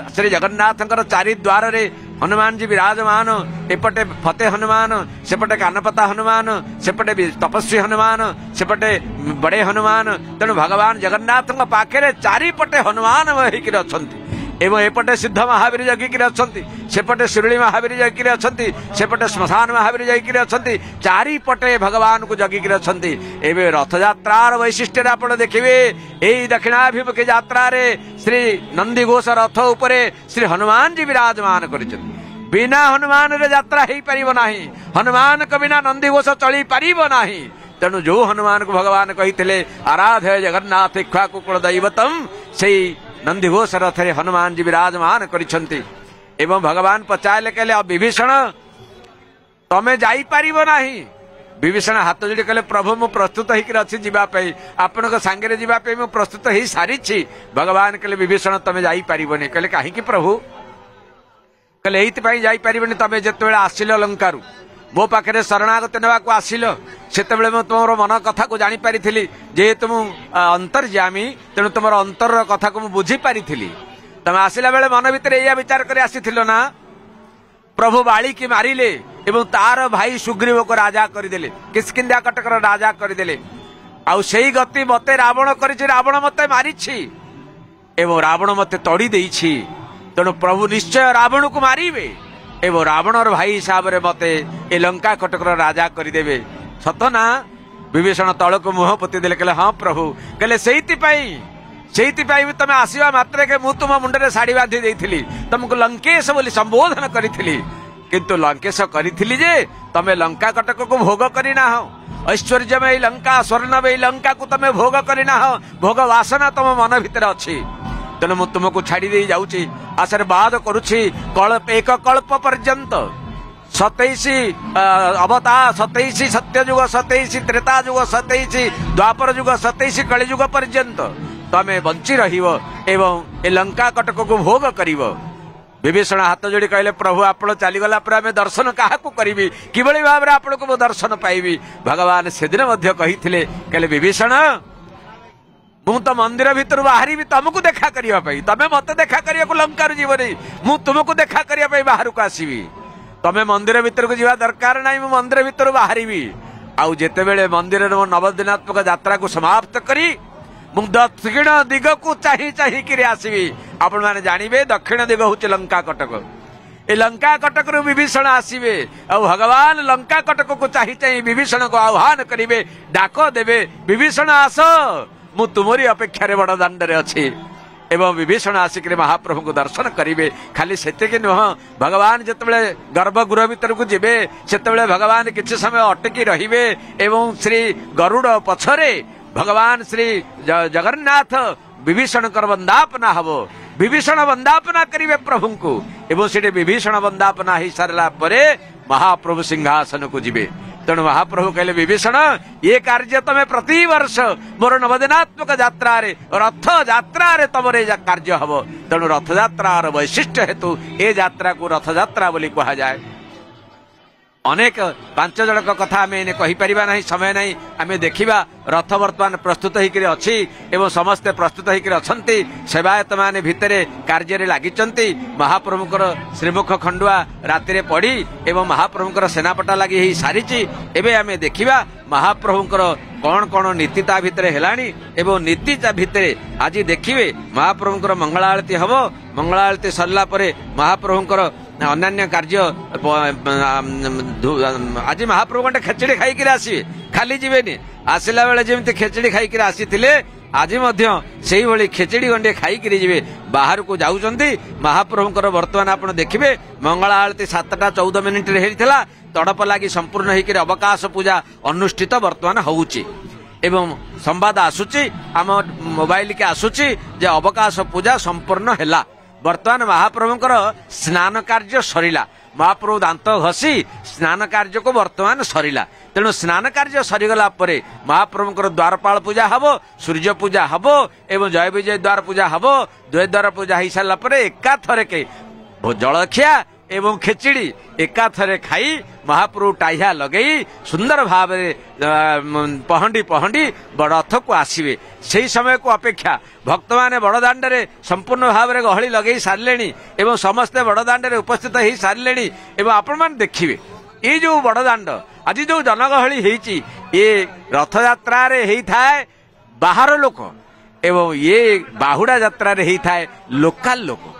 श्री जगन्नाथंकर चारि द्वार रे हनुमान जी विराजमान एपटे फते हनुमान सेपटे कानपता हनुमान सेपटे तपस्वी हनुमान सेपटे बड़े हनुमान तेणु भगवान जगन्नाथ पाखे चारिपटे हनुमान होकर अच्छा एवं एपटे सिद्ध महावीर जगिकी अच्छा सेपटे शिरुली महावीर जगिकी अच्छा सेपटे श्मशान महावीर जगिकी अच्छा चारिपटे भगवान को जगिकी अच्छा एवं रथयात्रार वैशिष्ट्य आप देखिए यही दक्षिणाभिमुखी यात्रा श्री नंदीघोष रथ उपरे श्री हनुमान जी विराजमान कर बिना हनुमान रे यात्रा हो पार ना हनुमान को बिना नंदीघोष चली पार ना तेणु जो हनुमान को भगवान कही आराध्य जगन्नाथ इक्ष्वा कुकुल दैवतम से नंदीघोष रथ रे हनुमान जी विराजमान करिसेंती एवं भगवान पचारे कहले विभीषण तमे जाई पारिबो नाही विभीषण हाथ जोड़ी कहले प्रभु मु प्रस्तुत होकर अच्छी जीवाई आपण सांगे जीवाई मु प्रस्तुत हो सारी भगवान कहले विभीषण तमे जाई पारिबोनी कहले कहीं प्रभु कहले एइथि जाई तमे जेतेबेले आसिलो लंकारु मो पाखे शरणागत नेबाकू आसिल सेतेबेले मु तुमर मन कथा को जानी पारी जे तुम अंतर्यामी तेणु तुम अंतर कथा को बुझी पारी तमे आसिला बेले मन भितर या विचार कर आसीथिलो ना प्रभु बाली की मारिले एवं तार भाई सुग्रीव को राजा करदेले किष्किंधा कटकर राजा करदेले आउ सेई गति मते रावण करिछि रावण मते मारिछि एवं रावण मते तोड़ी देइछि तेणु प्रभु निश्चय रावण को मारिबे एवं रावणर भाई हिसाब रे मते ए लंका कटकर राजा करदेवे सत ना विभीषण तल को मुह पोति देले कहले हाँ प्रभु कहले सेइति तमे आसीबा मात्रे के मु तुम मुंडरे साड़ी बांधी देइथिली तुमको लंकेश बोली संबोधन करिथिली किंतु लंकेश करिथिली जे तमे लंका कटक को भोग करिना हो ऐश्वर्य में लंका स्वर्ण में लंका को तमे भोग करिना हो भोग वासना तुम मन भितर अछि तेणु मु तुमको छाड़ी दे जाऊँगी आशीर्वाद करुछि कल्प एक कल्प पर्यंत 27 अवतार 27 सत्ययुग 27 त्रेता युग 27 द्वापर युग 27 कलियुग पर्यंत तमे बंची रहिबो एवं ए लंका कटक को भोग करिवो विभीषण हाथ जोड़ी कहले प्रभु आपण चलीगला पर आम दर्शन क्या करी किभली भाव में आपण को दर्शन पाइबी भगवान से दिन कही कहले विभीषण मु तो मंदिर भितर बाहरी भी तुमको देखा करने तमें मत देखा करने को लंकार जीवनी मु तुमको देखा करने बाहर को आसबि तमें मंदिर भितर को जावा दरकार ना मु मंदिर भितर बाहरी आउ जेते बेले मंदिर मो नवदिनात्मक यात्रा को समाप्त करी मु दक्षिण दिग को चाही आसबि आपण माने जानिबे दक्षिण दिग हूँ लंका कटक ए लंका कटक रु विभीषण आसबे आ भगवान लंका कटक को चाही विभीषण को आह्वान करेंगे डाक देवे विभीषण आस मु तुमरी अपेक्षा बड़ दाण्डे अच्छी एवं विभीषण आसिक महाप्रभु को दर्शन करेंगे खाली से नुह भगवान जिते गर्भगृह भीतर को जीवे से भगवान किसी समय अटकी रे एवं श्री गरुड़ पछरे भगवान श्री जगन्नाथ विभीषण वंदापना हम विभीषण वंदापना करेंगे प्रभु को एवं से विभीषण वंदापना हो सारा महाप्रभु सिंहासन को जीवे तेणु महाप्रभु कहले विभीषण ये कार्य तमें प्रति वर्ष मोर नवदिनात्मक यात्रा रथ यात्रा तमरे कार्य हम तेणु रथ यात्रार वैशिष्ट्य हेतु ए यात्रा को रथ यात्रा बोली कहा जाए अनेक 5 जनक कथा आम कहीपर ना समय नहीं आम देखा रथ बर्तमान प्रस्तुत होकर अच्छी एवं समस्ते प्रस्तुत होकर अच्छा सेवायत मान भितर कार्य लगी महाप्रभुकर श्रीमुख खंडुआ राति पड़ी एवं महाप्रभुकर सेनापटा लगी सारी एवं आम देखा महाप्रभुकर कौन कौन नीति ता भितर हेलानी एवं नीति ता भितर आज देखिए महाप्रभुकर मंगला आरती हम मंगला आरती सरला महाप्रभुकर अन्य कार्य आज महाप्रभु गंटे खेचड़ी खाई आसवे खाली जीवेनि आसला बेले जमी खेचड़ी खाई आसी आज से भाई खेचड़ी गंडे खाई जी बाहर को जाऊँच महाप्रभुकर बर्तमान आप देखिए मंगला आरती 7टा 14 मिनिट होता तड़प लगी संपूर्ण होकर अवकाश पूजा अनुष्ठित बर्तमान होउची एवं संवाद आसूची आम मोबाइल के आसूची जे अवकाश पूजा संपूर्ण हैला बर्तमान महाप्रभुकर स्नान कार्य सरिला महाप्रभु दांत घसी स्नान कार्य को बर्तमान सरिला तेणु स्नान कार्य सरीगला महाप्रभुकर द्वारपाल पूजा हम सूर्य पूजा हम एवं जय विजय द्वार पूजा हम द्वय द्वार पूजा हो सारा एका थरके जलखिया एवं खेचड़ी एकाथरे खाई महाप्रभु टाइहा लगे सुंदर भाव पहंडी पहंडी बड़ रथ को आसवे से समय को अपेक्षा भक्त माने बड़दाण्ड रे संपूर्ण भाव में गहली लगे सारे एवं समस्ते बड़दाण्ड रे उपस्थित हो सारे एवं आपण मैंने देखिए ये जो बड़दाण्ड आज जो जनगहली होती ये रथ यात्रा रे थाए बाहर लोक एवं ये बाहुड़ा यात्रा रे थाए लोकल लोक।